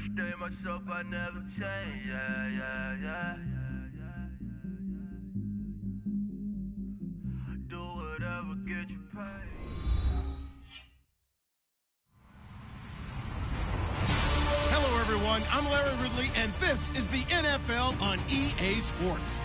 Stay myself, I never change, yeah. Do whatever, get you paid. Hello, everyone. I'm Larry Ridley, and this is the NFL on EA Sports.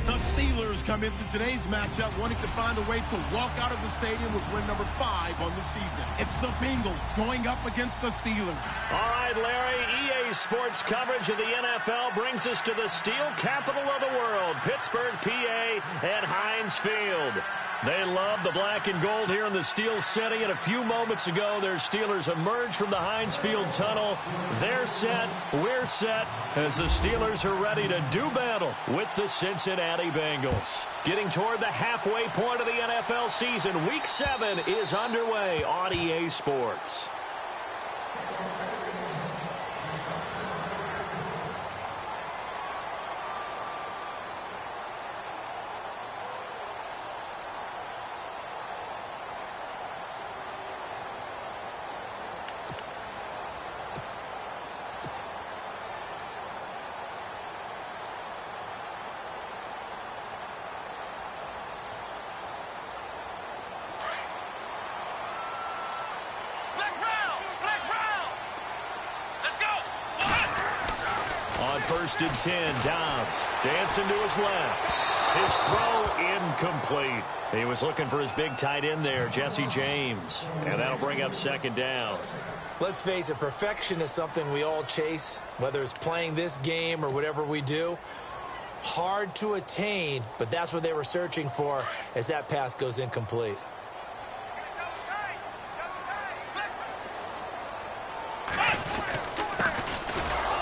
The Steelers come into today's matchup wanting to find a way to walk out of the stadium with win number 5 on the season. It's the Bengals going up against the Steelers. All right, Larry, EA Sports coverage of the NFL brings us to the steel capital of the world, Pittsburgh, PA, at Heinz Field. They love the black and gold here in the Steel City, and a few moments ago, their Steelers emerged from the Heinz Field tunnel. They're set, we're set, as the Steelers are ready to do battle with the Cincinnati Bengals. Getting toward the halfway point of the NFL season, Week 7 is underway on EA Sports. First and 10, Dobbs dancing to his left. His throw incomplete. He was looking for his big tight end there, Jesse James. And that'll bring up second down. Let's face it, perfection is something we all chase, whether it's playing this game or whatever we do. Hard to attain, but that's what they were searching for as that pass goes incomplete.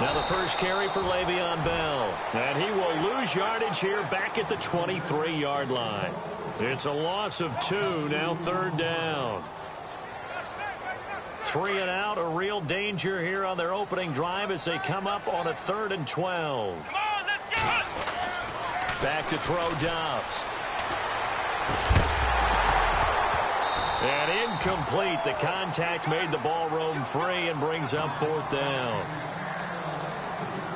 Now the first carry for Le'Veon Bell. And he will lose yardage here back at the 23-yard line. It's a loss of 2, now third down. 3 and out, a real danger here on their opening drive as they come up on a 3rd and 12. Back to throw Dobbs. And incomplete. The contact made the ball roam free and brings up 4th down.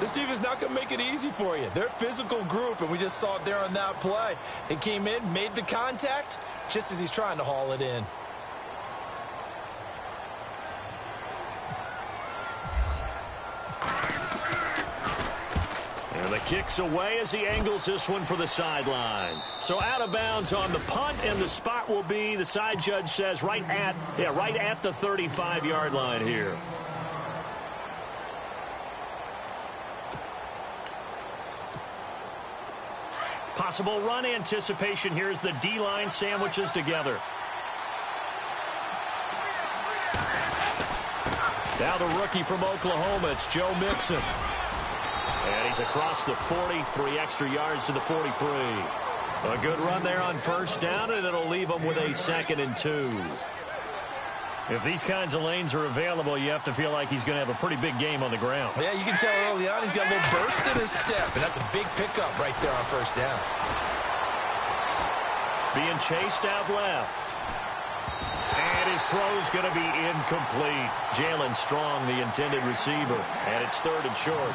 This team is not going to make it easy for you. They're a physical group, and we just saw it there on that play. It came in, made the contact, just as he's trying to haul it in. And the kick's away as he angles this one for the sideline. So out of bounds on the punt, and the spot will be, the side judge says, right at the 35-yard line here. Possible run anticipation here as the D-line sandwiches together. Now the rookie from Oklahoma, it's Joe Mixon. And he's across the 40, 3 extra yards to the 43. A good run there on first down, and it'll leave him with a 2nd and 2. If these kinds of lanes are available, you have to feel like he's going to have a pretty big game on the ground. Yeah, you can tell early on he's got a little burst in his step, and that's a big pickup right there on first down. Being chased out left. And his throw's going to be incomplete. Jalen Strong, the intended receiver, and it's 3rd and short.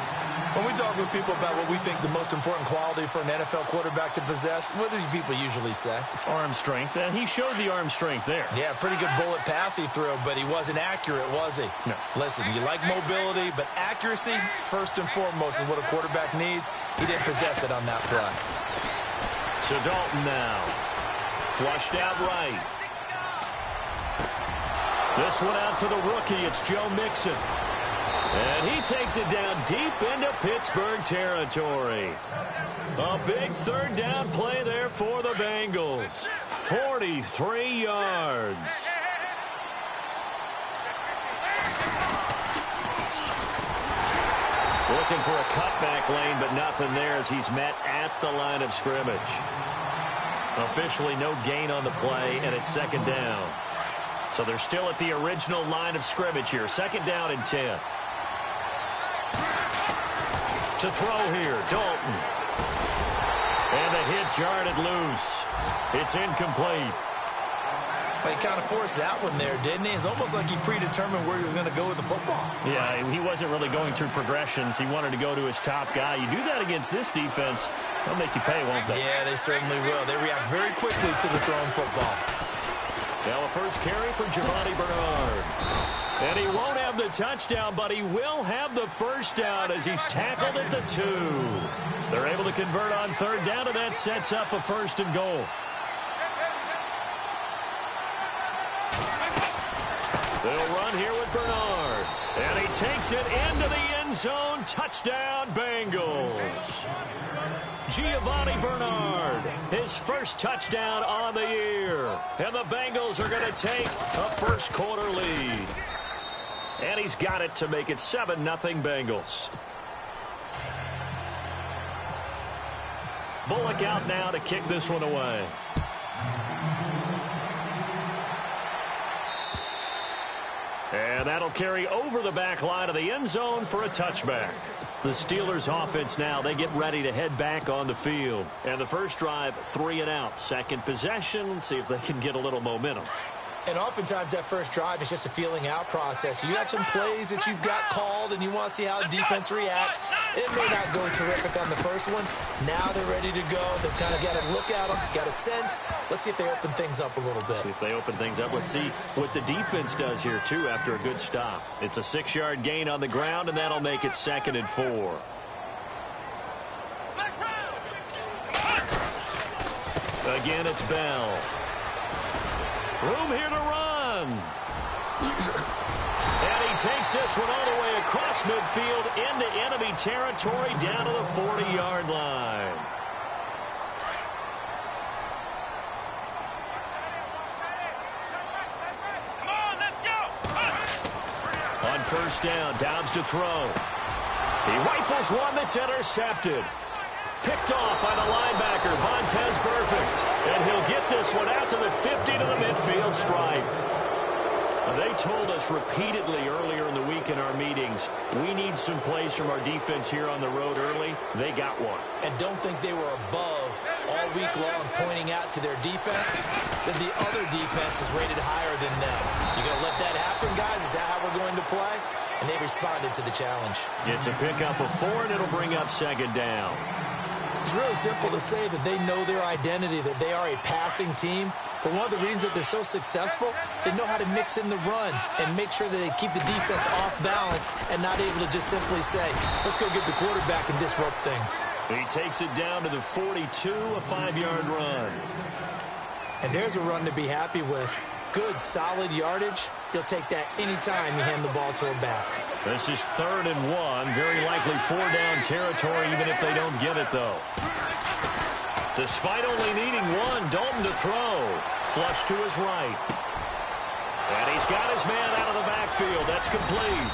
When we talk with people about what we think the most important quality for an NFL quarterback to possess, what do people usually say? Arm strength, and he showed the arm strength there. Yeah, pretty good bullet pass he threw, but he wasn't accurate, was he? No. Listen, you like mobility, but accuracy, first and foremost, is what a quarterback needs. He didn't possess it on that play. So Dalton now. Flushed out right. This one out to the rookie. It's Joe Mixon. And he takes it down deep into Pittsburgh territory. A big 3rd down play there for the Bengals. 43 yards. Looking for a cutback lane, but nothing there as he's met at the line of scrimmage. Officially no gain on the play, and it's 2nd down. So they're still at the original line of scrimmage here. 2nd down and 10. To throw here, Dalton. And the hit jarred it loose. It's incomplete. Well, he kind of forced that one there, didn't he? It's almost like he predetermined where he was going to go with the football. Yeah, he wasn't really going through progressions. He wanted to go to his top guy. You do that against this defense, they'll make you pay, won't they? Yeah, they certainly will. They react very quickly to the thrown football. Now a first carry for Giovanni Bernard. And he won't have the touchdown, but he will have the first down as he's tackled at the 2. They're able to convert on third down, and that sets up a 1st and goal. They'll run here with Bernard. And he takes it into the end zone. Touchdown, Bengals. Giovanni Bernard, his first touchdown on the year. And the Bengals are going to take a first-quarter lead. And he's got it to make it 7-0 Bengals. Bullock out now to kick this one away. And that'll carry over the back line of the end zone for a touchback. The Steelers offense now, they get ready to head back on the field. And the first drive, 3 and out. Second possession, see if they can get a little momentum. And oftentimes that first drive is just a feeling out process. You have some plays that you've got called and you want to see how the defense reacts. It may not go terrific on the first one. Now they're ready to go. They've kind of got to look at them, got a sense. Let's see if they open things up a little bit. See if they open things up. Let's see what the defense does here, too, after a good stop. It's a 6-yard gain on the ground, and that'll make it 2nd and 4. Again, it's Bell. Room here to run. And he takes this one all the way across midfield into enemy territory down to the 40-yard line. On first down, Dobbs to throw. He rifles one that's intercepted. Picked off by the linebacker, Vontaze Burfict. And he'll get this one out to the 50 to the midfield stripe. They told us repeatedly earlier in the week in our meetings, we need some plays from our defense here on the road early. They got one. And don't think they were above all week long pointing out to their defense that the other defense is rated higher than them. You going to let that happen, guys? Is that how we're going to play? And they responded to the challenge. It's a pickup of 4, and it'll bring up 2nd down. It's really simple to say that they know their identity, that they are a passing team. But one of the reasons that they're so successful, they know how to mix in the run and make sure that they keep the defense off balance and not able to just simply say, let's go get the quarterback and disrupt things. He takes it down to the 42, a 5-yard run. And there's a run to be happy with. Good, solid yardage. He'll take that anytime you hand the ball to him back. This is 3rd and 1. Very likely 4-down territory, even if they don't get it, though. Despite only needing 1, Dalton to throw. Flush to his right. And he's got his man out of the backfield. That's complete.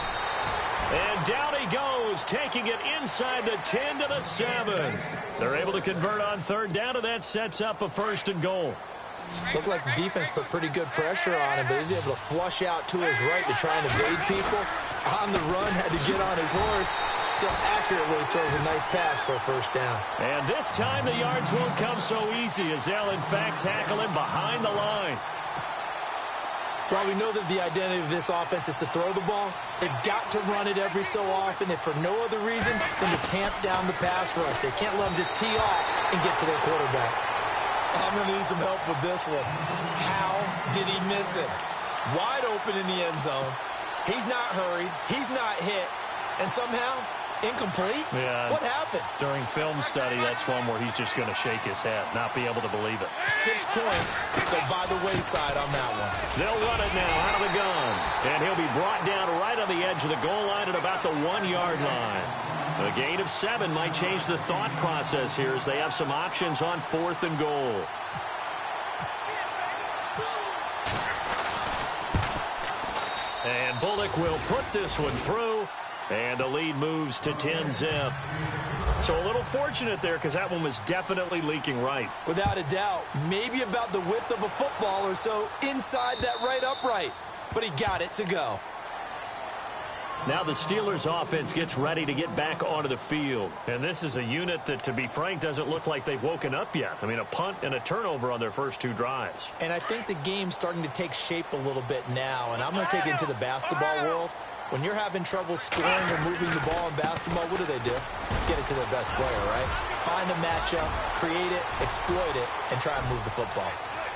And down he goes, taking it inside the 10 to the 7. They're able to convert on 3rd down, and that sets up a 1st and goal. Looked like the defense put pretty good pressure on him, but he's able to flush out to his right to try and evade people. On the run, had to get on his horse. Still accurately throws a nice pass for a 1st down. And this time the yards won't come so easy as they'll, in fact, tackle him behind the line. While we know that the identity of this offense is to throw the ball, they've got to run it every so often, if for no other reason than to tamp down the pass rush. They can't let them just tee off and get to their quarterback. I'm going to need some help with this one. How did he miss it? Wide open in the end zone. He's not hurried. He's not hit. And somehow, incomplete? Yeah. What happened? During film study, that's one where he's just going to shake his head, not be able to believe it. 6 points go by the wayside on that one. They'll run it now out of the gun. And he'll be brought down right on the edge of the goal line at about the 1-yard line. A gain of 7 might change the thought process here as they have some options on 4th and goal. And Bullock will put this one through, and the lead moves to 10-zip. So a little fortunate there because that one was definitely leaking right. Without a doubt, maybe about the width of a football or so inside that right upright, but he got it to go. Now the Steelers offense gets ready to get back onto the field. And this is a unit that, to be frank, doesn't look like they've woken up yet. I mean, a punt and a turnover on their first 2 drives. And I think the game's starting to take shape a little bit now. And I'm going to take it into the basketball world. When you're having trouble scoring or moving the ball in basketball, what do? Get it to their best player, right? Find a matchup, create it, exploit it, and try and move the football.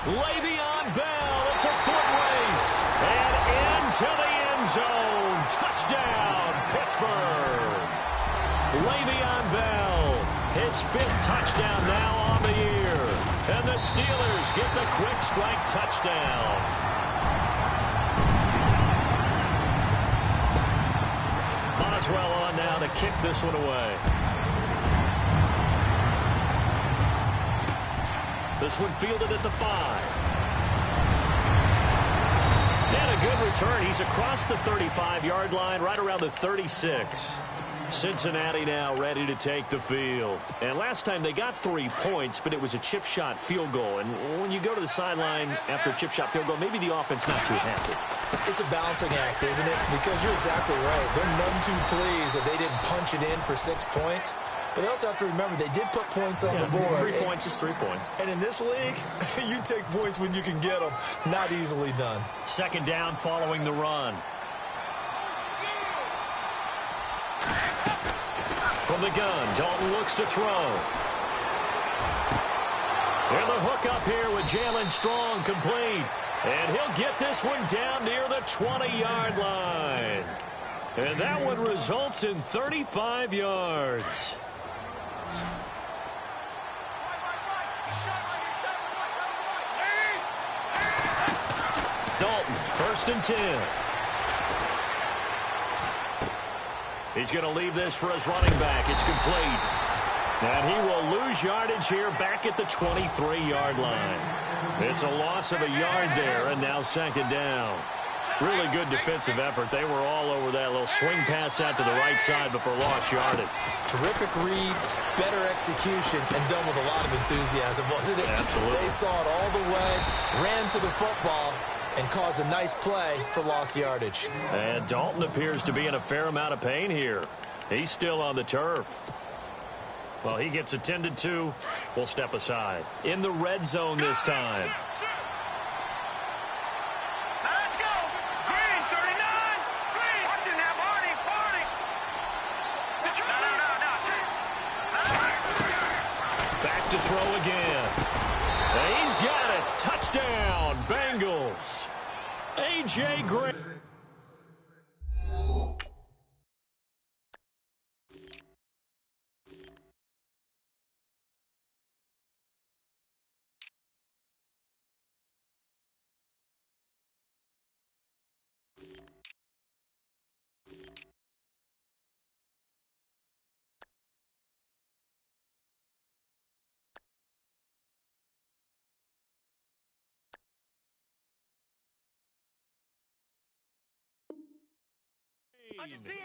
Le'Veon Bell, it's a foot race, and into the end zone. Touchdown, Pittsburgh. Le'Veon Bell, his 5th touchdown now on the year. And the Steelers get the quick strike touchdown. Well on now to kick this one away. This one fielded at the 5. And a good return. He's across the 35-yard line, right around the 36. Cincinnati now ready to take the field. And last time they got 3 points, but it was a chip shot field goal. And when you go to the sideline after a chip shot field goal, maybe the offense not too happy. It's a balancing act, isn't it? Because you're exactly right. They're none too pleased that they didn't punch it in for 6 points. But they also have to remember they did put points on the board. 3 points is 3 points. And in this league, you take points when you can get them. Not easily done. Second down following the run. From the gun, Dalton looks to throw. And the hook up here with Jalen Strong complete. And he'll get this one down near the 20-yard line. And that one results in 35 yards. Dalton, 1st and 10. He's going to leave this for his running back. It's complete. And he will lose yardage here back at the 23-yard line. It's a loss of a yard there, and now 2nd down. Really good defensive effort. They were all over that little swing pass out to the right side before lost yardage. Terrific read, better execution, and done with a lot of enthusiasm, wasn't it? Absolutely. They saw it all the way, ran to the football, and caused a nice play for lost yardage. And Dalton appears to be in a fair amount of pain here. He's still on the turf. Well, he gets attended to. We'll step aside. In the red zone this time. Let's go. Green, 39. Green. Watching that party. No. Back to throw again. And he's got it. Touchdown, Bengals. A.J. Green.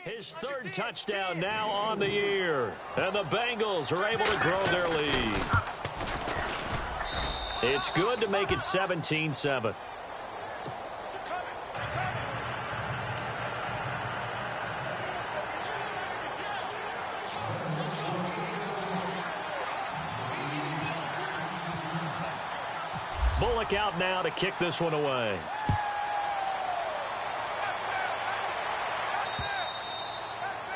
His 3rd touchdown now on the year. And the Bengals are able to grow their lead. It's good to make it 17-7. Bullock out now to kick this one away.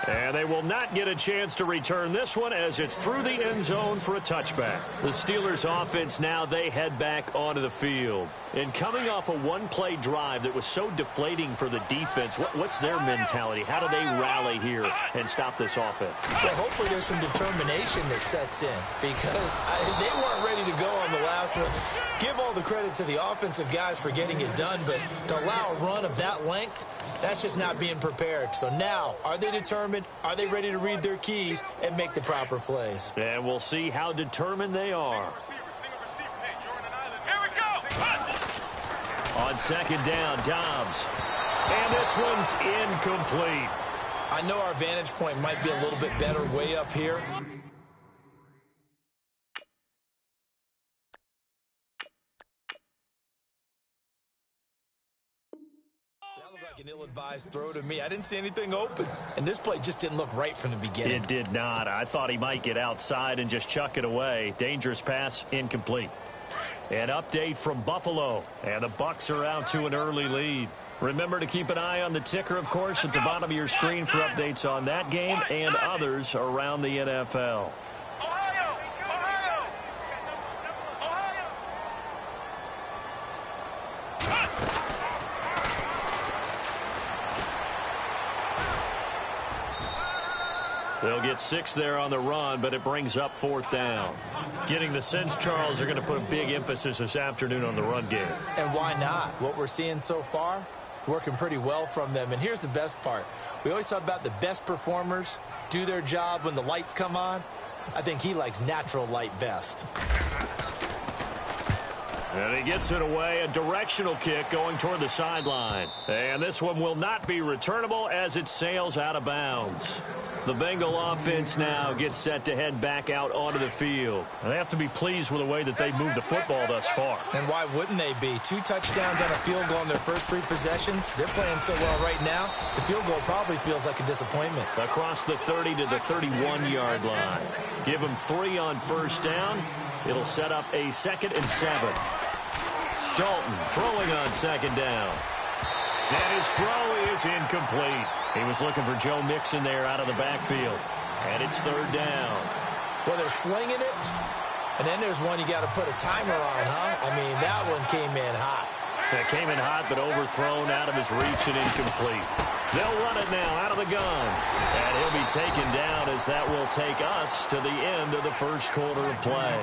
And they will not get a chance to return this one as it's through the end zone for a touchback. The Steelers offense now, they head back onto the field. And coming off a one-play drive that was so deflating for the defense, what's their mentality? How do they rally here and stop this offense? Well, hopefully there's some determination that sets in because they weren't ready to go on the last one. Give all the credit to the offensive guys for getting it done, but to allow a run of that length, that's just not being prepared. So now, are they determined? Are they ready to read their keys and make the proper plays? And we'll see how determined they are. Here we go. On 2nd down, Dobbs. And this one's incomplete. I know our vantage point might be a little bit better way up here. An ill-advised throw to me. I didn't see anything open. And this play just didn't look right from the beginning. It did not. I thought he might get outside and just chuck it away. Dangerous pass, incomplete. An update from Buffalo. And the Bucs are out to an early lead. Remember to keep an eye on the ticker, of course, at the bottom of your screen for updates on that game and others around the NFL. They'll get 6 there on the run, but it brings up 4th down. Getting the sense, Charles, are going to put a big emphasis this afternoon on the run game. And why not? What we're seeing so far, it's working pretty well from them. And here's the best part. We always talk about the best performers do their job when the lights come on. I think he likes natural light best. And he gets it away, a directional kick going toward the sideline. And this one will not be returnable as it sails out of bounds. The Bengal offense now gets set to head back out onto the field. And they have to be pleased with the way that they've moved the football thus far. And why wouldn't they be? 2 touchdowns on a field goal in their first 3 possessions. They're playing so well right now, the field goal probably feels like a disappointment. Across the 30 to the 31-yard line. Give them 3 on first down. It'll set up a 2nd and 7. Dalton throwing on 2nd down. And his throw is incomplete. He was looking for Joe Mixon there out of the backfield. And it's 3rd down. Well, they're slinging it. And then there's one you got to put a timer on, huh? I mean, that one came in hot. It came in hot, but overthrown out of his reach and incomplete. They'll run it now out of the gun. And he'll be taken down as that will take us to the end of the first quarter of play.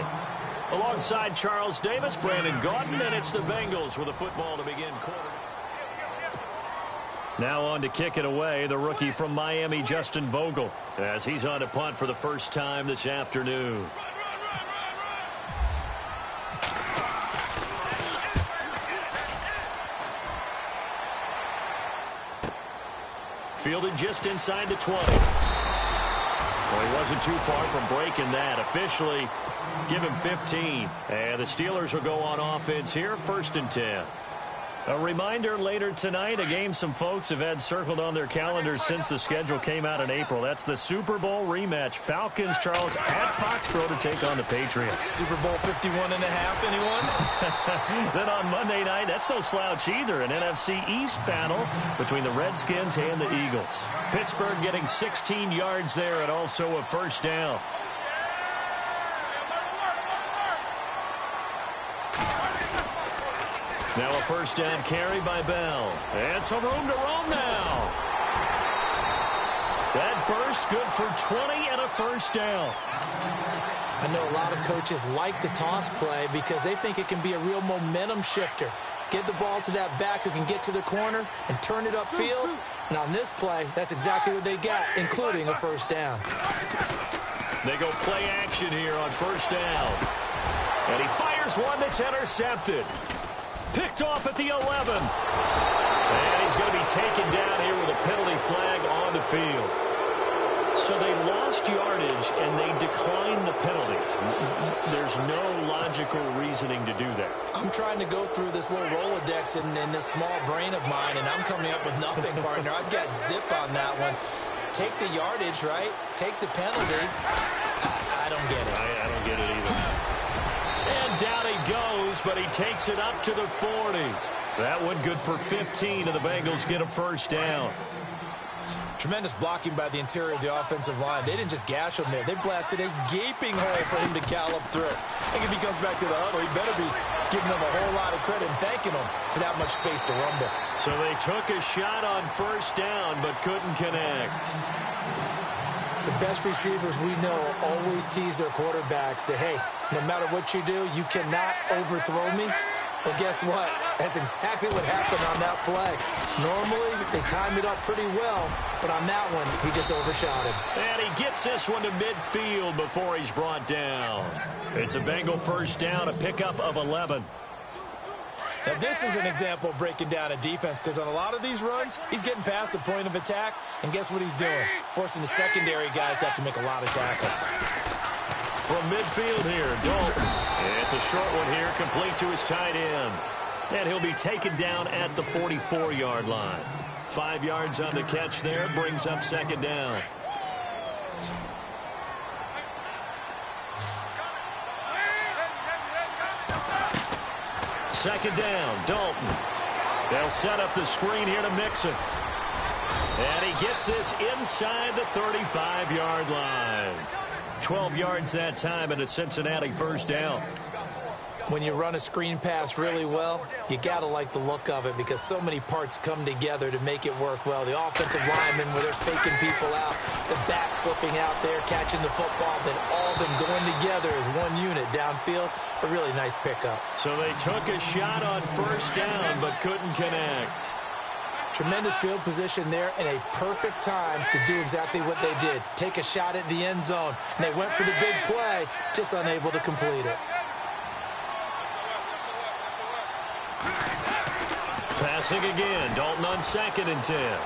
Alongside Charles Davis, Brandon Gaudin, and it's the Bengals with a football to begin quarter. Now on to kick it away, the rookie from Miami, Justin Vogel, as he's on to punt for the first time this afternoon. Fielded just inside the 20. Well, he wasn't too far from breaking that. Officially, give him 15. And the Steelers will go on offense here, 1st and 10. A reminder later tonight, a game some folks have had circled on their calendars since the schedule came out in April. That's the Super Bowl rematch. Falcons, Charles, at Foxborough to take on the Patriots. Super Bowl 51 and a half, anyone? Then on Monday night, that's no slouch either. An NFC East battle between the Redskins and the Eagles. Pittsburgh getting 16 yards there and also a 1st down. Now a 1st down carry by Bell. And some room to roam now. That burst good for 20 and a 1st down. I know a lot of coaches like the toss play because they think it can be a real momentum shifter. Get the ball to that back who can get to the corner and turn it upfield. And on this play, that's exactly what they got, including a 1st down. They go play action here on 1st down. And he fires one that's intercepted. Picked off at the 11. And he's going to be taken down here with a penalty flag on the field. So they lost yardage and they declined the penalty. There's no logical reasoning to do that. I'm trying to go through this little Rolodex in this small brain of mine, and I'm coming up with nothing, partner. I've got zip on that one. Take the yardage, right? Take the penalty. I don't get it. I don't get it either. And down he goes, but he takes it up to the 40. That one good for 15, and the Bengals get a 1st down. Tremendous blocking by the interior of the offensive line. They didn't just gash him there. They blasted a gaping hole for him to gallop through. I think if he comes back to the huddle, he better be giving them a whole lot of credit and thanking them for that much space to rumble. So they took a shot on 1st down, but couldn't connect. The best receivers we know always tease their quarterbacks that, hey, no matter what you do, you cannot overthrow me. Well, guess what? That's exactly what happened on that play. Normally, they time it up pretty well, but on that one, he just overshot him. And he gets this one to midfield before he's brought down. It's a Bengal 1st down, a pickup of 11. Now, this is an example of breaking down a defense because on a lot of these runs, he's getting past the point of attack, and guess what he's doing? Forcing the secondary guys to have to make a lot of tackles. From midfield here, Dalton. It's a short one here, complete to his tight end. And he'll be taken down at the 44-yard line. 5 yards on the catch there, brings up second down. Second down, Dalton. They'll set up the screen here to Mixon. And he gets this inside the 35-yard line. 12 yards that time and a Cincinnati first down. When you run a screen pass really well, you got to like the look of it because so many parts come together to make it work well. The offensive linemen, where they're faking people out, the back slipping out there, catching the football, then all of them going together as one unit downfield. A really nice pickup. So they took a shot on first down but couldn't connect. Tremendous field position there and a perfect time to do exactly what they did. Take a shot at the end zone. And they went for the big play, just unable to complete it. Passing again, Dalton on 2nd and 10.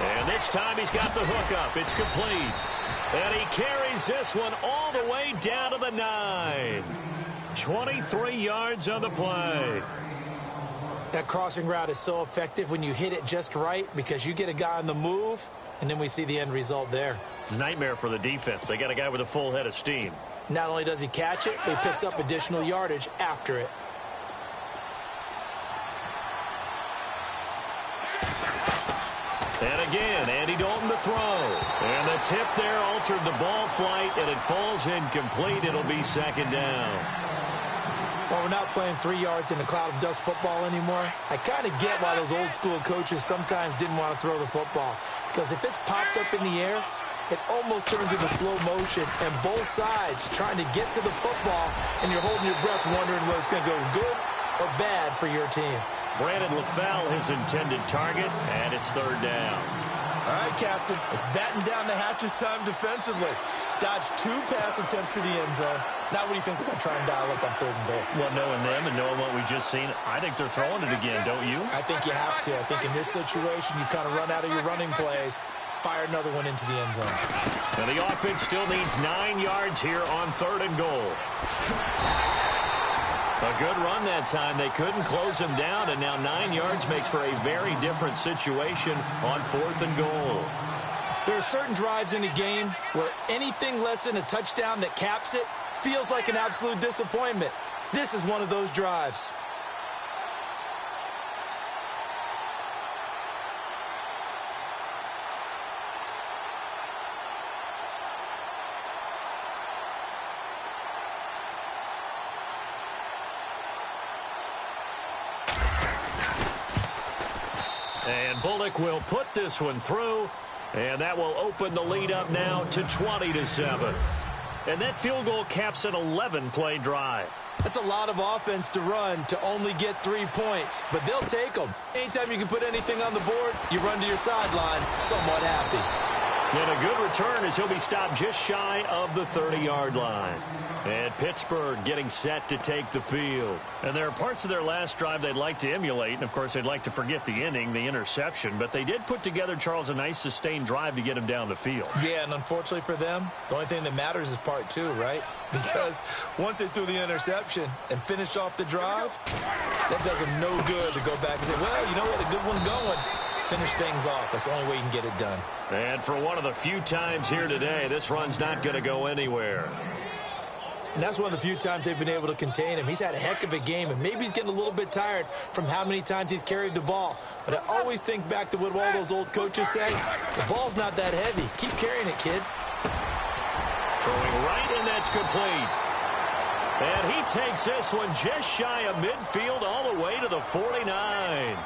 And this time he's got the hook up. It's complete. And he carries this one all the way down to the 9. 23 yards on the play. That crossing route is so effective when you hit it just right because you get a guy on the move, and then we see the end result there. It's a nightmare for the defense. They got a guy with a full head of steam. Not only does he catch it, but he picks up additional yardage after it. And again, Andy Dalton to throw. And the tip there altered the ball flight, and it falls incomplete. It'll be second down. Well, we're not playing 3 yards in a cloud of dust football anymore. I kind of get why those old school coaches sometimes didn't want to throw the football. Because if it's popped up in the air, it almost turns into slow motion. And both sides trying to get to the football, and you're holding your breath wondering whether it's going to go good or bad for your team. Brandon LaFell, his intended target, and it's third down. All right, Captain. It's batten down the hatches time defensively. Dodged 2 pass attempts to the end zone. Now what do you think they're going to try and dial up on 3rd and goal? Well, knowing them and knowing what we just seen, I think they're throwing it again, don't you? I think you have to. I think in this situation, you kind of run out of your running plays, fire another one into the end zone. And the offense still needs 9 yards here on 3rd and goal. A good run that time. They couldn't close him down, and now 9 yards makes for a very different situation on 4th and goal. There are certain drives in a game where anything less than a touchdown that caps it feels like an absolute disappointment. This is one of those drives. And Bullock will put this one through, and that will open the lead up now to 20-7. And that field goal caps an 11-play drive. That's a lot of offense to run to only get 3 points, but they'll take them. Anytime you can put anything on the board, you run to your sideline somewhat happy. And a good return as he'll be stopped just shy of the 30-yard line. And Pittsburgh getting set to take the field. And there are parts of their last drive they'd like to emulate. And, of course, they'd like to forget the inning, the interception. But they did put together, Charles, a nice sustained drive to get him down the field. Yeah, and unfortunately for them, the only thing that matters is part 2, right? Because once they threw the interception and finished off the drive, that does them no good to go back and say, well, you know, we had a good one going. Finish things off. That's the only way you can get it done. And for one of the few times here today, this run's not going to go anywhere. And that's one of the few times they've been able to contain him. He's had a heck of a game, and maybe he's getting a little bit tired from how many times he's carried the ball. But I always think back to what all those old coaches say. The ball's not that heavy. Keep carrying it, kid. Throwing right, and that's complete. And he takes this one just shy of midfield all the way to the 49.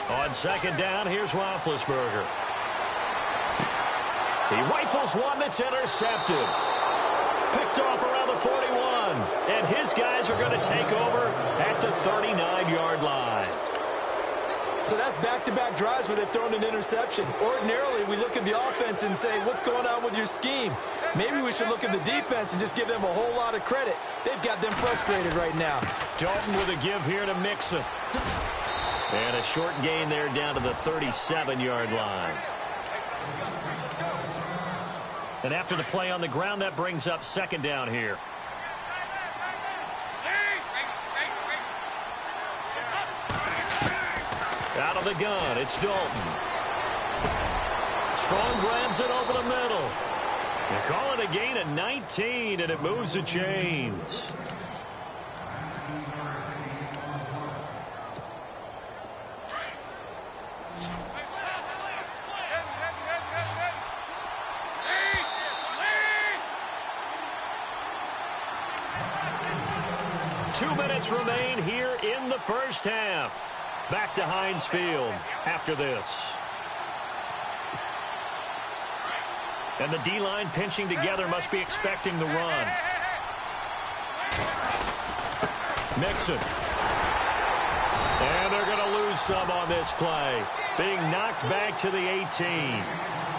On second down, here's Roethlisberger. He rifles one that's intercepted. Picked off around the 41. And his guys are going to take over at the 39-yard line. So that's back-to-back drives where they've thrown an interception. Ordinarily, we look at the offense and say, what's going on with your scheme? Maybe we should look at the defense and just give them a whole lot of credit. They've got them frustrated right now. Dalton with a give here to Mixon. And a short gain there down to the 37-yard line. And after the play on the ground, that brings up second down here. Out of the gun, it's Dalton. Strong grabs it over the middle. They call it a gain of 19, and it moves the chains. Remain here in the first half. Back to Heinz Field after this. And the D-line pinching together must be expecting the run. Mixon. And they're going to lose some on this play. Being knocked back to the 18.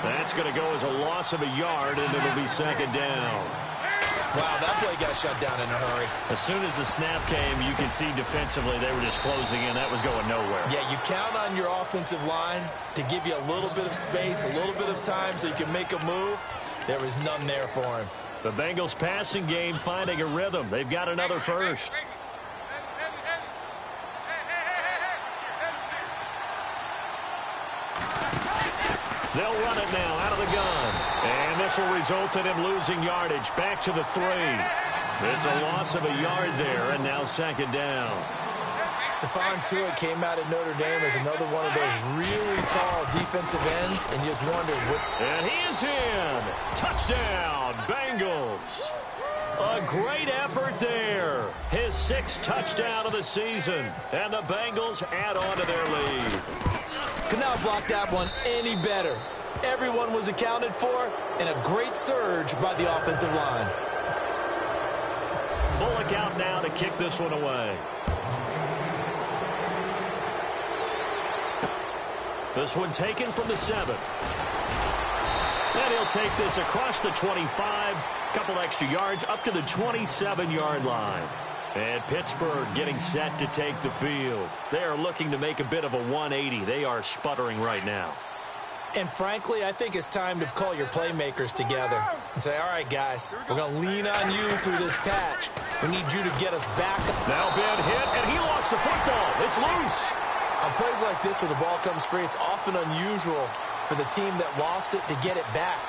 That's going to go as a loss of a yard, and it'll be second down. Wow, that play got shut down in a hurry. As soon as the snap came, you can see defensively they were just closing in. That was going nowhere. Yeah, you count on your offensive line to give you a little bit of space, a little bit of time so you can make a move. There was none there for him. The Bengals passing game finding a rhythm. They've got another first. They'll run it now out of the gun. And this will result in him losing yardage back to the 3. It's a loss of a yard there, and now second down. Stephon Tuitt came out at Notre Dame as another one of those really tall defensive ends, and you just wonder what... And he is in. Touchdown, Bengals. A great effort there. His 6th touchdown of the season. And the Bengals add on to their lead. Could not block that one any better. Everyone was accounted for, and a great surge by the offensive line. Bullock out now to kick this one away. This one taken from the 7. And he'll take this across the 25. Couple extra yards up to the 27-yard line. And Pittsburgh getting set to take the field. They are looking to make a bit of a 180. They are sputtering right now. And frankly, I think it's time to call your playmakers together and say, all right, guys, we're going to lean on you through this patch. We need you to get us back. Now Ben hit, and he lost the football. It's loose. On plays like this where the ball comes free, it's often unusual for the team that lost it to get it back.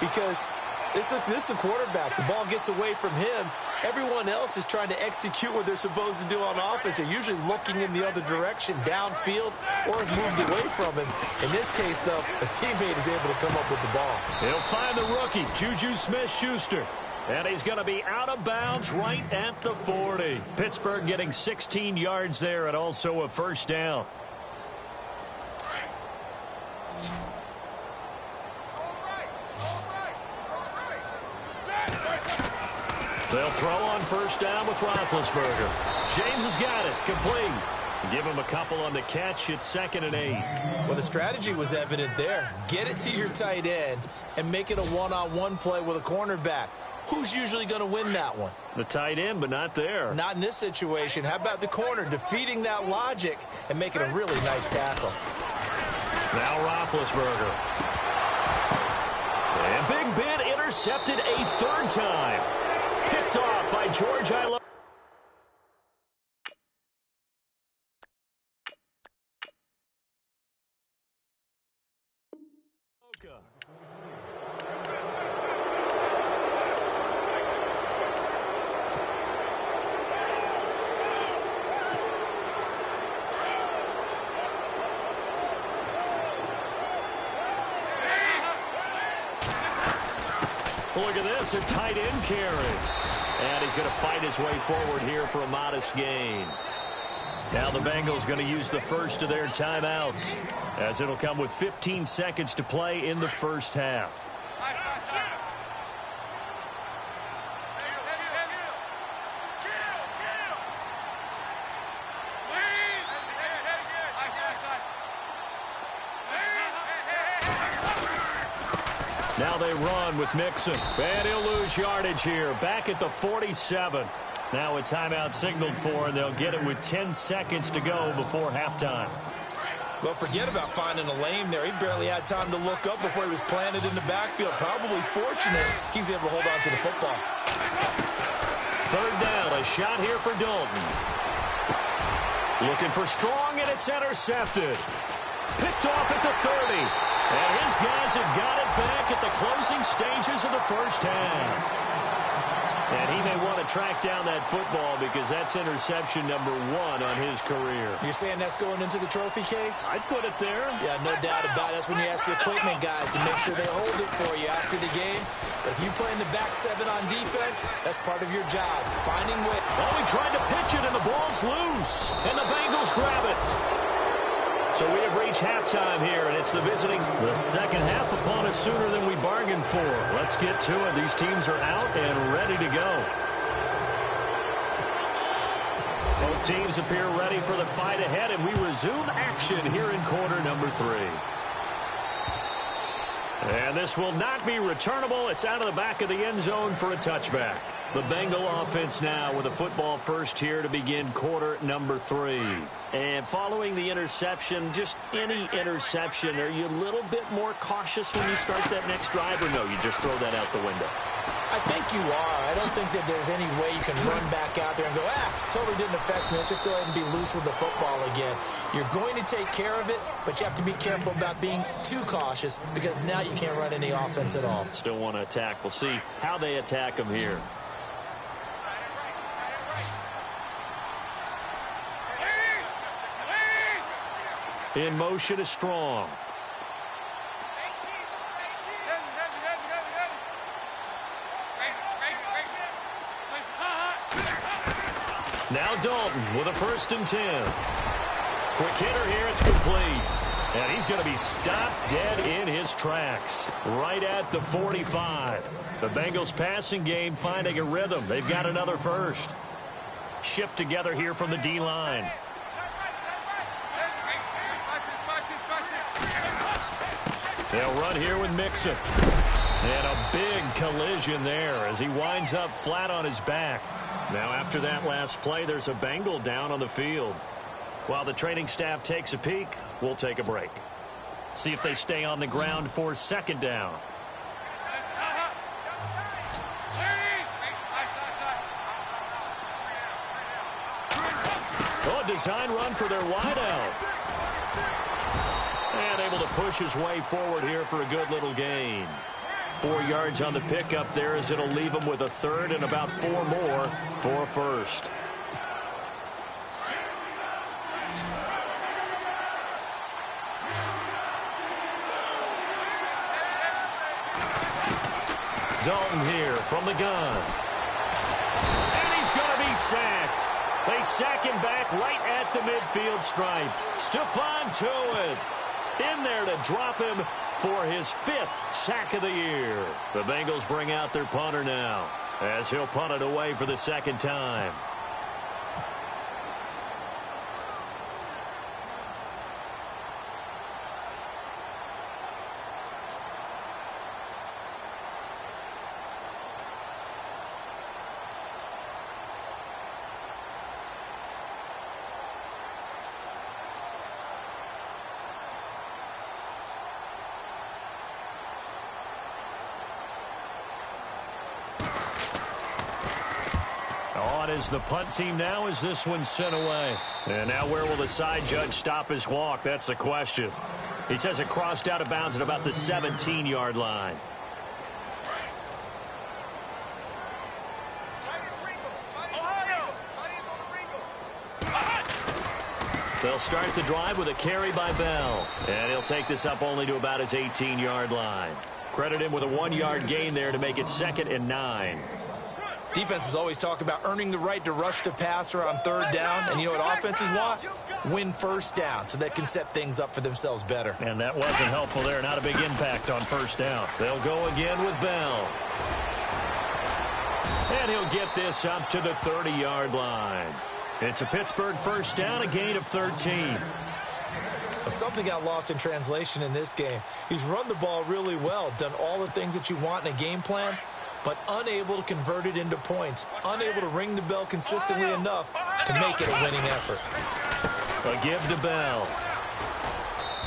Because this is the quarterback. The ball gets away from him. Everyone else is trying to execute what they're supposed to do on offense. They're usually looking in the other direction, downfield, or have moved away from him. In this case, though, a teammate is able to come up with the ball. He'll find the rookie, Juju Smith-Schuster. And he's going to be out of bounds right at the 40. Pittsburgh getting 16 yards there and also a first down. They'll throw on first down with Roethlisberger. James has got it. Complete. Give him a couple on the catch. It's 2nd and 8. Well, the strategy was evident there. Get it to your tight end and make it a one-on-one play with a cornerback. Who's usually going to win that one? The tight end, but not there. Not in this situation. How about the corner defeating that logic and making a really nice tackle? Now Roethlisberger. And Big Ben intercepted a 3rd time. Picked off by George Iloka. Look at this, a tight end carry. And he's going to fight his way forward here for a modest gain. Now the Bengals going to use the first of their timeouts, as it'll come with 15 seconds to play in the first half. Now they run with Mixon. And he'll lose yardage here. Back at the 47. Now a timeout signaled for, and they'll get it with 10 seconds to go before halftime. Well, forget about finding a lane there. He barely had time to look up before he was planted in the backfield. Probably fortunate he was able to hold on to the football. Third down, a shot here for Dalton. Looking for Strong, and it's intercepted. Picked off at the 30. And his guys have got it back at the closing stages of the first half. And he may want to track down that football because that's interception number 1 on his career. You're saying that's going into the trophy case? I'd put it there. Yeah, no doubt about it. That's when you ask the equipment guys to make sure they hold it for you after the game. But if you play in the back 7 on defense, that's part of your job, finding way. Oh, he tried to pitch it, and the ball's loose. And the Bengals grab it. So we have reached halftime here, and it's the second half upon us sooner than we bargained for. Let's get to it. These teams are out and ready to go. Both teams appear ready for the fight ahead, and we resume action here in quarter number 3. And this will not be returnable. It's out of the back of the end zone for a touchback. The Bengal offense now with a football first here to begin quarter number 3. And following the interception, just any interception, are you a little bit more cautious when you start that next drive, or no, you just throw that out the window? I think you are. I don't think that there's any way you can run back out there and go, totally didn't affect me. Let's just go ahead and be loose with the football again. You're going to take care of it, but you have to be careful about being too cautious because now you can't run any offense at all. Still want to attack. We'll see how they attack them here. In motion is Strong. Now Dalton with a 1st and 10. Quick hitter here, it's complete. And he's going to be stopped dead in his tracks. Right at the 45. The Bengals passing game finding a rhythm. They've got another first. Shift together here from the D-line. They'll run here with Mixon. And a big collision there as he winds up flat on his back. Now after that last play, there's a Bengal down on the field. While the training staff takes a peek, we'll take a break. See if they stay on the ground for 2nd down. Oh, a design run for their wideout. And able to push his way forward here for a good little gain. 4 yards on the pickup there as it'll leave him with a 3rd and about 4 more for a first. Dalton here from the gun. And he's going to be sacked. They sack him back right at the midfield stripe. Stephon Tuitt in there to drop him for his 5th sack of the year. The Bengals bring out their punter now as he'll punt it away for the 2nd time. On is the punt team now as this one's sent away. And now where will the side judge stop his walk? That's the question. He says it crossed out of bounds at about the 17-yard line. They'll start the drive with a carry by Bell. And he'll take this up only to about his 18-yard line. Credit him with a 1-yard gain there to make it 2nd and 9. Defenses always talk about earning the right to rush the passer on 3rd down. And you know what offenses want? Win 1st down so they can set things up for themselves better. And that wasn't helpful there. Not a big impact on 1st down. They'll go again with Bell. And he'll get this up to the 30-yard line. It's a Pittsburgh 1st down, a gain of 13. Something got lost in translation in this game. He's run the ball really well, done all the things that you want in a game plan. but unable to convert it into points, unable to ring the bell consistently enough to make it a winning effort. A give to Bell.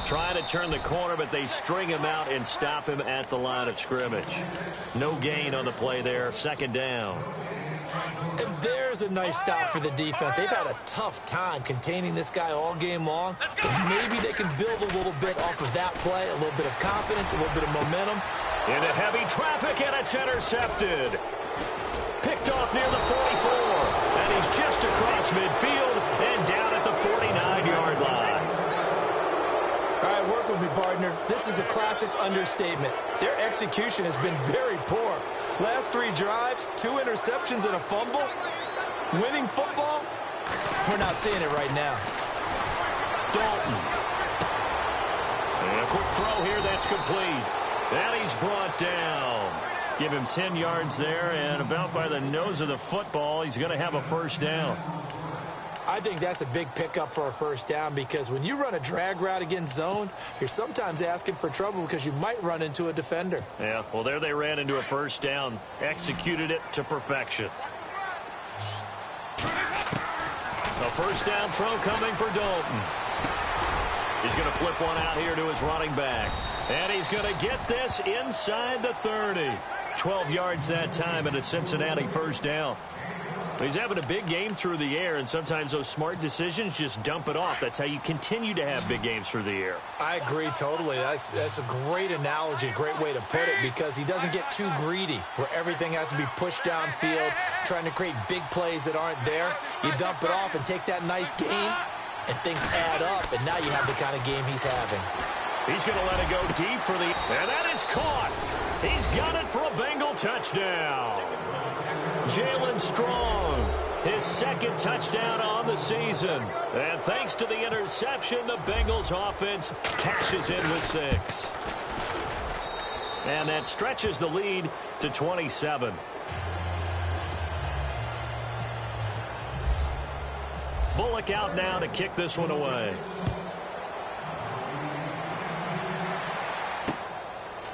Trying to turn the corner, but they string him out and stop him at the line of scrimmage. No gain on the play there. Second down. And there's a nice stop for the defense. They've had a tough time containing this guy all game long, but maybe they can build a little bit off of that play, a little bit of confidence, a little bit of momentum. Into heavy traffic, and it's intercepted. Picked off near the 44, and he's just across midfield and down at the 49-yard line. All right, work with me, partner. This is a classic understatement. Their execution has been very poor. Last 3 drives, 2 interceptions and a fumble. Winning football? We're not seeing it right now. Dalton. And a quick throw here that's complete. And he's brought down. Give him 10 yards there, and about by the nose of the football, he's going to have a first down. I think that's a big pickup for a first down because when you run a drag route against zone, you're sometimes asking for trouble because you might run into a defender. Yeah, well, there they ran into a first down. Executed it to perfection. A first down throw coming for Dalton. He's going to flip one out here to his running back. And he's going to get this inside the 30. 12 yards that time and a Cincinnati first down. He's having a big game through the air, and sometimes those smart decisions just dump it off. That's how you continue to have big games through the air. I agree totally. That's a great analogy, a great way to put it, because he doesn't get too greedy where everything has to be pushed downfield, trying to create big plays that aren't there. You dump it off and take that nice gain, and things add up, and now you have the kind of game he's having. He's going to let it go deep for the... And that is caught. He's got it for a Bengal touchdown. Jalen Strong, his second touchdown on the season. And thanks to the interception, the Bengals offense cashes in with 6. And that stretches the lead to 27. Bullock out now to kick this one away.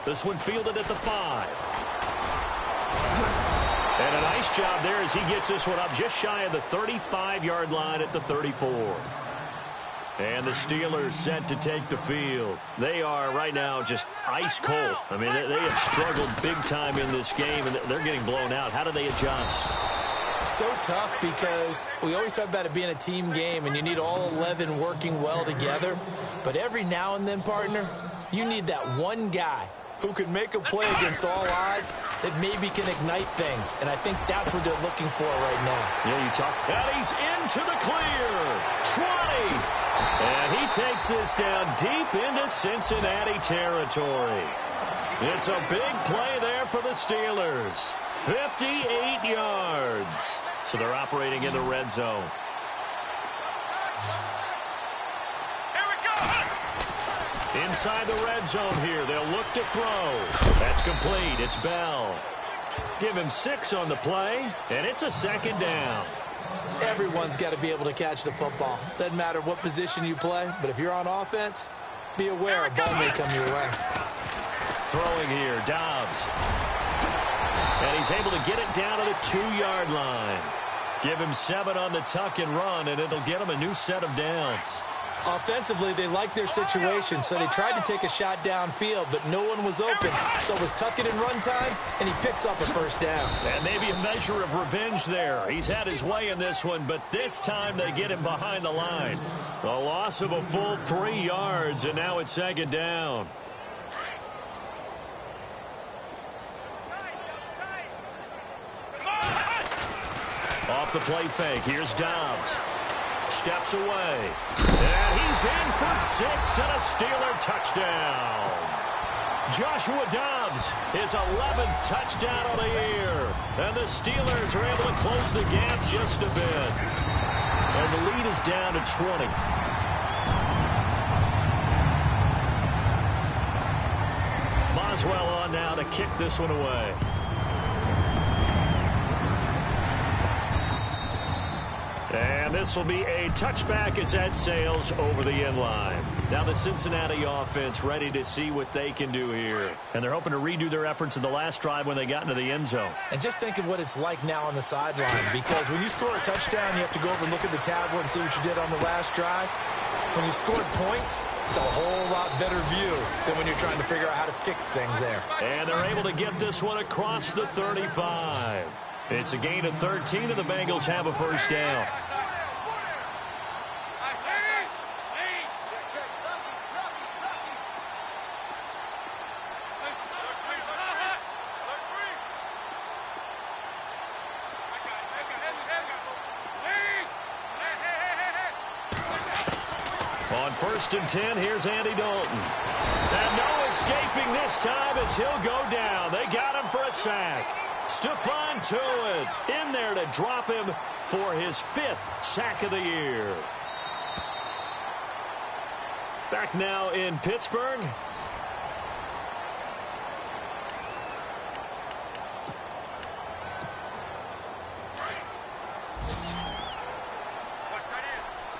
This one fielded at the 5. And a nice job there as he gets this one up just shy of the 35-yard line at the 34. And the Steelers set to take the field. They are right now just ice cold. I mean, they have struggled big time in this game, and they're getting blown out. How do they adjust? So tough because we always talk about it being a team game, and you need all 11 working well together. But every now and then, partner, you need that one guy who can make a play against all odds that maybe can ignite things. And I think that's what they're looking for right now. Yeah, you talk. And he's into the clear. 20. And he takes this down deep into Cincinnati territory. It's a big play there for the Steelers. 58 yards. So they're operating in the red zone. Inside the red zone here. They'll look to throw. That's complete. It's Bell. Give him 6 on the play, and it's a second down. Everyone's got to be able to catch the football. Doesn't matter what position you play, but if you're on offense, be aware a ball may come your way. Throwing here, Dobbs. And he's able to get it down to the 2-yard line. Give him 7 on the tuck and run, and it'll get him a new set of downs. Offensively, they like their situation, so they tried to take a shot downfield, but no one was open. So it was tuck it and run time, and he picks up a first down. And maybe a measure of revenge there. He's had his way in this one, but this time they get him behind the line. A loss of a full 3 yards, and now it's second down. Off the play fake, here's Dobbs. Steps away. And he's in for 6 and a Steeler touchdown. Joshua Dobbs, his 11th touchdown of the year. And the Steelers are able to close the gap just a bit. And the lead is down to 20. Boswell on now to kick this one away. And And this will be a touchback as that sails over the end line. Now the Cincinnati offense ready to see what they can do here. And they're hoping to redo their efforts in the last drive when they got into the end zone. And just think of what it's like now on the sideline, because when you score a touchdown, you have to go over and look at the tablet and see what you did on the last drive. When you scored points, it's a whole lot better view than when you're trying to figure out how to fix things there. And they're able to get this one across the 35. It's a gain of 13, and the Bengals have a first down. On 1st and 10, here's Andy Dalton. And no escaping this time as he'll go down. They got him for a sack. Stephon Tuitt in there to drop him for his 5th sack of the year. Back now in Pittsburgh.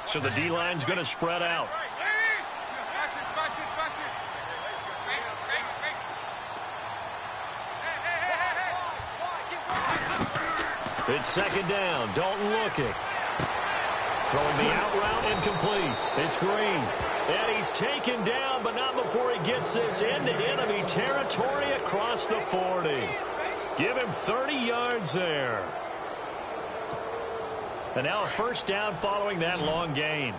So the D-line's going to spread out. It's 2nd down. Dalton looking. Throwing the out route incomplete. It's Green. And he's taken down, but not before he gets this into enemy territory across the 40. Give him 30 yards there. And now a first down following that long gain.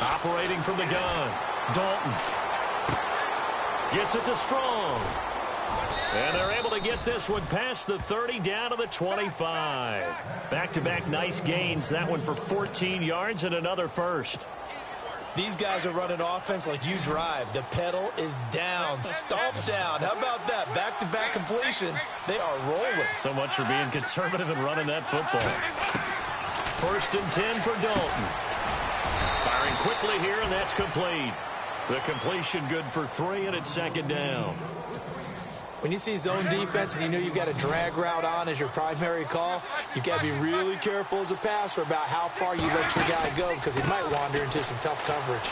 Operating from the gun. Dalton. Gets it to Strong. And they're able to get this one past the 30 down to the 25. Back-to-back nice gains. That one for 14 yards and another first. These guys are running offense like you drive. The pedal is down, stomped down. How about that? Back-to-back completions. They are rolling. So much for being conservative and running that football. 1st and 10 for Dalton. Firing quickly here, and that's complete. The completion good for 3, and it's 2nd down. When you see zone defense and you know you've got a drag route on as your primary call, you've got to be really careful as a passer about how far you let your guy go, because he might wander into some tough coverage.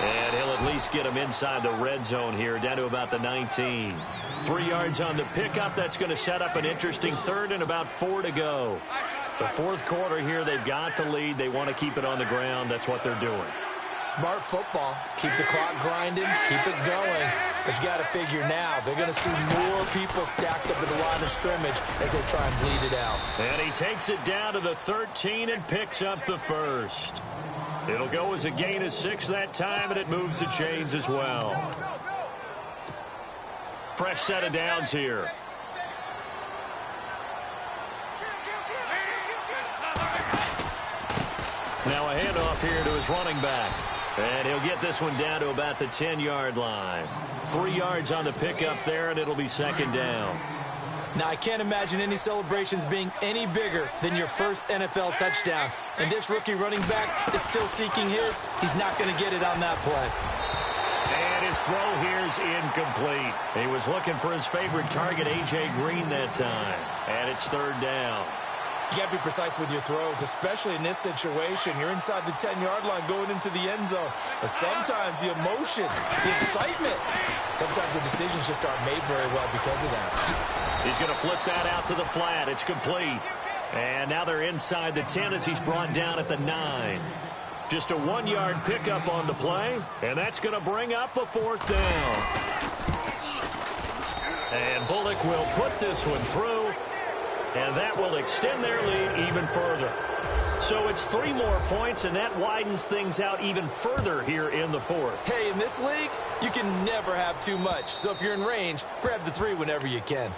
And he'll at least get him inside the red zone here, down to about the 19. 3 yards on the pickup. That's going to set up an interesting 3rd and about 4 to go. The 4th quarter here, they've got the lead. They want to keep it on the ground. That's what they're doing. Smart football. Keep the clock grinding. Keep it going. But you got to figure now, they're going to see more people stacked up at the line of scrimmage as they try and bleed it out. And he takes it down to the 13 and picks up the first. It'll go as a gain of 6 that time, and it moves the chains as well. Fresh set of downs here. Now a handoff here to his running back. And he'll get this one down to about the 10-yard line. 3 yards on the pickup there, and it'll be 2nd down. Now, I can't imagine any celebrations being any bigger than your first NFL touchdown. And this rookie running back is still seeking his. He's not going to get it on that play. And his throw here is incomplete. He was looking for his favorite target, A.J. Green, that time. And it's 3rd down. You got to be precise with your throws, especially in this situation. You're inside the 10-yard line going into the end zone. But sometimes the emotion, the excitement, sometimes the decisions just aren't made very well because of that. He's going to flip that out to the flat. It's complete. And now they're inside the 10 as he's brought down at the 9. Just a 1-yard pickup on the play. And that's going to bring up a 4th down. And Bullock will put this one through. And that will extend their lead even further. So it's 3 more points, and that widens things out even further here in the 4th. Hey, in this league, you can never have too much. So if you're in range, grab the 3 whenever you can.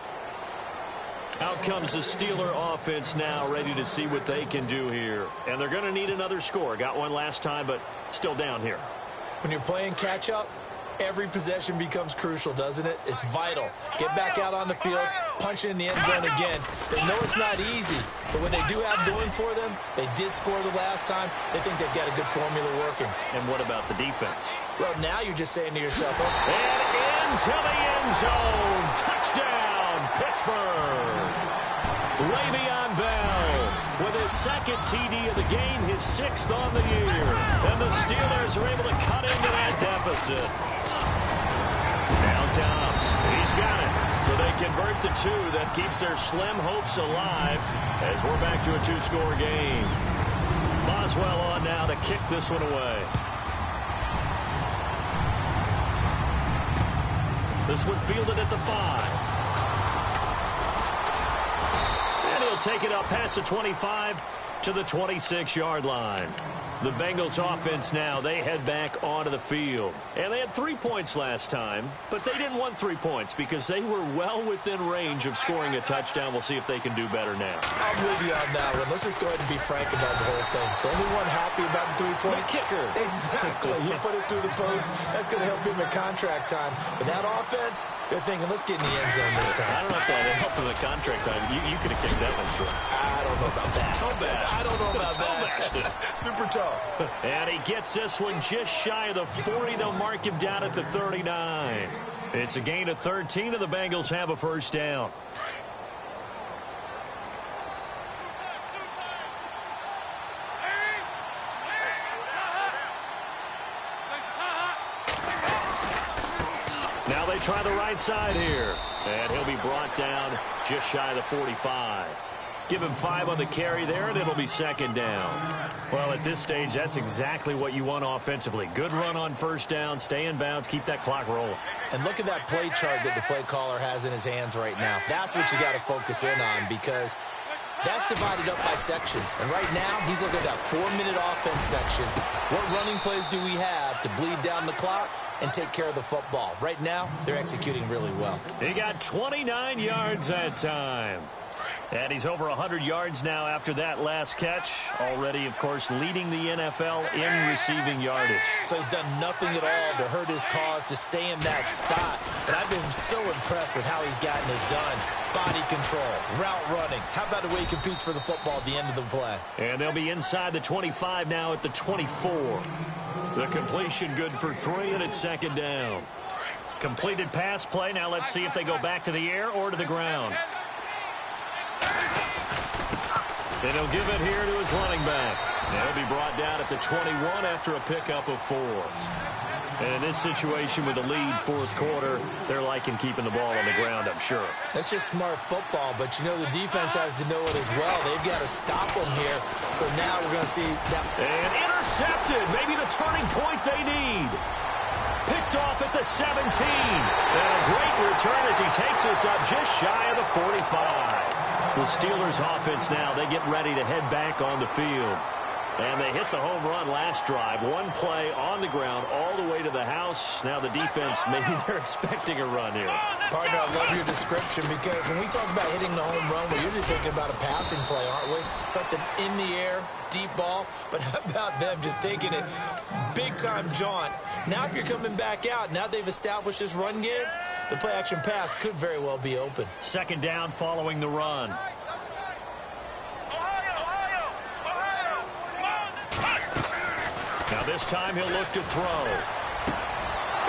Out comes the Steeler offense now, ready to see what they can do here. And they're going to need another score. Got one last time, but still down here. When you're playing catch-up, every possession becomes crucial, doesn't it? It's vital. Get back out on the field, punch in the end zone again. They know it's not easy, but what they do have going for them, they did score the last time. They think they've got a good formula working. And what about the defense? Well, now you're just saying to yourself, and into the end End zone. Touchdown, Pittsburgh. Le'Veon Bell with his second TD of the game, his 6th on the year. And the Steelers are able to cut into that deficit. Now Dobbs, he's got it. So they convert the 2. That keeps their slim hopes alive as we're back to a 2-score game. Boswell on now to kick this one away. This one fielded at the 5. And he'll take it up past the 25 to the 26-yard line. The Bengals offense now, they head back onto the field. And they had 3 points last time, but they didn't want 3 points because they were well within range of scoring a touchdown. We'll see if they can do better now. I'm with you on that one. Let's just go ahead and be frank about the whole thing. The only one happy about the 3-point kicker. Exactly. He put it through the post. That's going to help him in contract time. But that offense, they're thinking, let's get in the end zone this time. I don't know if that helped in the contract time. You could have kicked that one short. I don't know about that. I don't know about that. Super tough. And he gets this one just shy of the 40. They'll mark him down at the 39. It's a gain of 13, and the Bengals have a first down. Now they try the right side here. And he'll be brought down just shy of the 45. Give him 5 on the carry there, and it'll be second down. Well, at this stage, that's exactly what you want offensively. Good run on first down, stay in bounds, keep that clock rolling. And look at that play chart that the play caller has in his hands right now. That's what you got to focus in on because that's divided up by sections. And right now, he's looking at that 4-minute offense section. What running plays do we have to bleed down the clock and take care of the football? Right now, they're executing really well. He got 29 yards that time. And he's over 100 yards now after that last catch. Already, of course, leading the NFL in receiving yardage. So he's done nothing at all to hurt his cause, to stay in that spot. But I've been so impressed with how he's gotten it done. Body control, route running. How about the way he competes for the football at the end of the play? And they'll be inside the 25 now at the 24. The completion good for 3, and it's second down. Completed pass play. Now let's see if they go back to the air or to the ground. And he'll give it here to his running back. And he'll be brought down at the 21 after a pickup of 4. And in this situation with the lead fourth quarter, they're liking keeping the ball on the ground, I'm sure. That's just smart football, but you know the defense has to know it as well. They've got to stop them here. So now we're going to see that. And intercepted. Maybe the turning point they need. Picked off at the 17. And a great return as he takes us up just shy of the 45. The Steelers offense now, they get ready to head back on the field. And they hit the home run last drive. One play on the ground all the way to the house. Now the defense, maybe they're expecting a run here. Partner, I love your description because when we talk about hitting the home run, we're usually thinking about a passing play, aren't we? Something in the air, deep ball. But how about them just taking it big-time jaunt? Now if you're coming back out, now they've established this run game, the play-action pass could very well be open. Second down following the run. Now this time he'll look to throw.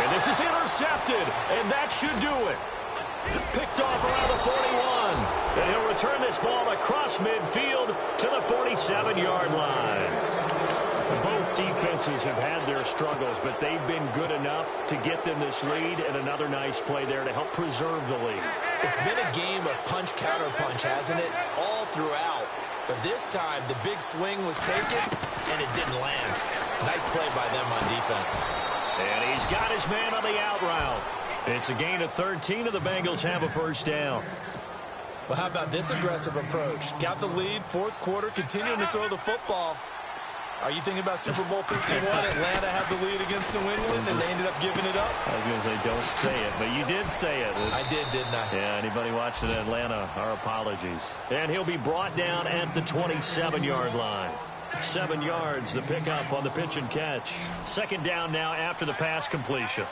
And this is intercepted. And that should do it. Picked off around the 41. And he'll return this ball across midfield to the 47-yard line. Both defenses have had their struggles, but they've been good enough to get them this lead, and another nice play there to help preserve the lead. It's been a game of punch-counter-punch, hasn't it? All throughout. But this time, the big swing was taken, and it didn't land. Nice play by them on defense. And he's got his man on the out route. It's a gain of 13, and the Bengals have a first down. Well, how about this aggressive approach? Got the lead, fourth quarter, continuing to throw the football. Are you thinking about Super Bowl 51? Atlanta had the lead against New England, and they ended up giving it up? I was going to say, don't say it, but you did say it. I did, didn't I? Yeah, anybody watching Atlanta, our apologies. And he'll be brought down at the 27-yard line. 7 yards, the pickup on the pitch and catch. Second down now after the pass completion.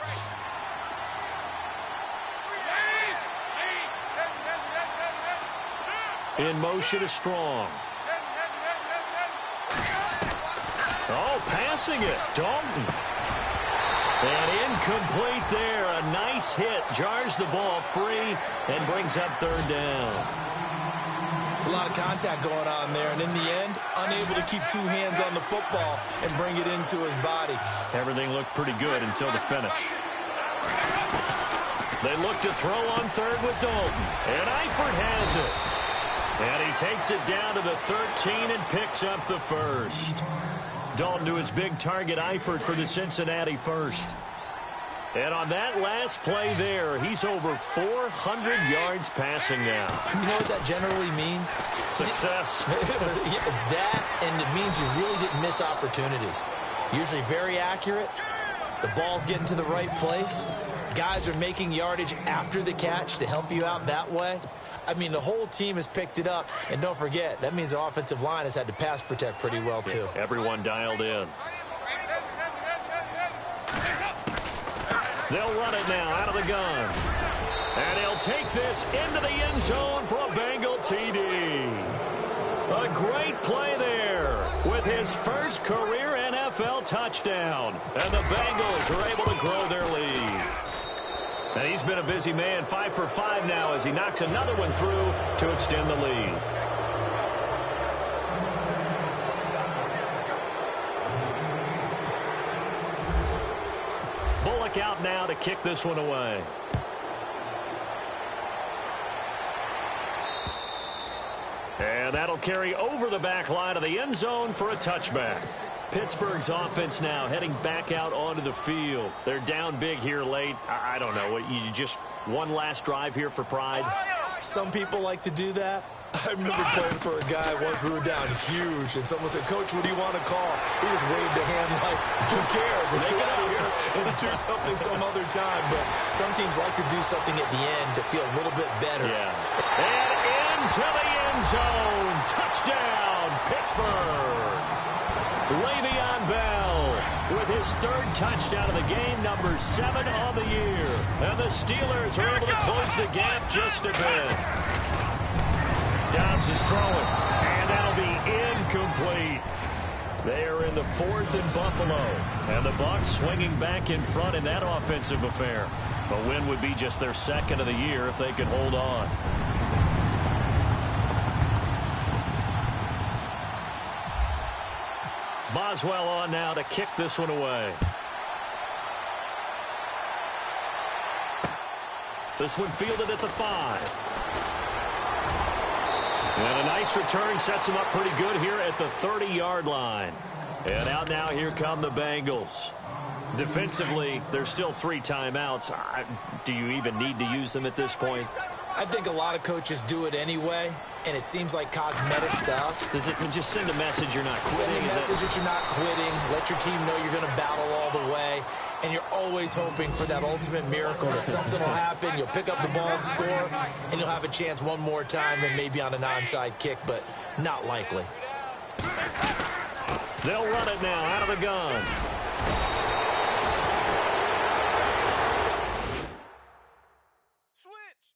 In motion is Strong. Oh, passing it. Dalton. And incomplete there. a nice hit, jars the ball free, and brings up third down. It's a lot of contact going on there, and in the end, unable to keep two hands on the football and bring it into his body. Everything looked pretty good until the finish. They look to throw on third with Dalton, and Eifert has it. And he takes it down to the 13 and picks up the first. Dalton to his big target, Eifert, for the Cincinnati first. And on that last play there, he's over 400 yards passing now. You know what that generally means? Success. That, and it means you really didn't miss opportunities. Usually very accurate. The ball's getting to the right place. Guys are making yardage after the catch to help you out that way. I mean, the whole team has picked it up. And don't forget, that means the offensive line has had to pass protect pretty well, too. Yeah, everyone dialed in. They'll run it now out of the gun. And he'll take this into the end zone for a Bengal TD. A great play there with his first career NFL touchdown. And the Bengals are able to grow their lead. And he's been a busy man, 5 for 5 now as he knocks another one through to extend the lead. Bullock out now to kick this one away. And that'll carry over the back line of the end zone for a touchback. Pittsburgh's offense now heading back out onto the field. They're down big here late. I don't know. You just one last drive here for pride? Some people like to do that. I remember playing for a guy once. We were down huge, and someone said, "Coach, what do you want to call?" He just waved a hand like, "Who cares? Let's get out of here and do something some other time." But some teams like to do something at the end to feel a little bit better. Yeah. And into the end zone. Touchdown, Pittsburgh. Le'Veon Bell with his third touchdown of the game, number 7 on the year. And the Steelers are able to close the gap just a bit. Dobbs is throwing, and that'll be incomplete. They are in the 4th and Buffalo, and the Bucs swinging back in front in that offensive affair. A win would be just their 2nd of the year if they could hold on. Boswell on now to kick this one away. This one fielded at the 5. And a nice return sets him up pretty good here at the 30-yard line. And out now, here come the Bengals. Defensively, there's still 3 timeouts. Do you even need to use them at this point? I think a lot of coaches do it anyway, and it seems like cosmetics to us. Does it just send a message you're not quitting? Send a message that you're not quitting. Let your team know you're going to battle all the way. And you're always hoping for that ultimate miracle that something will happen. You'll pick up the ball and score, and you'll have a chance one more time and maybe on an onside kick, but not likely. They'll run it now out of the gun. Switch!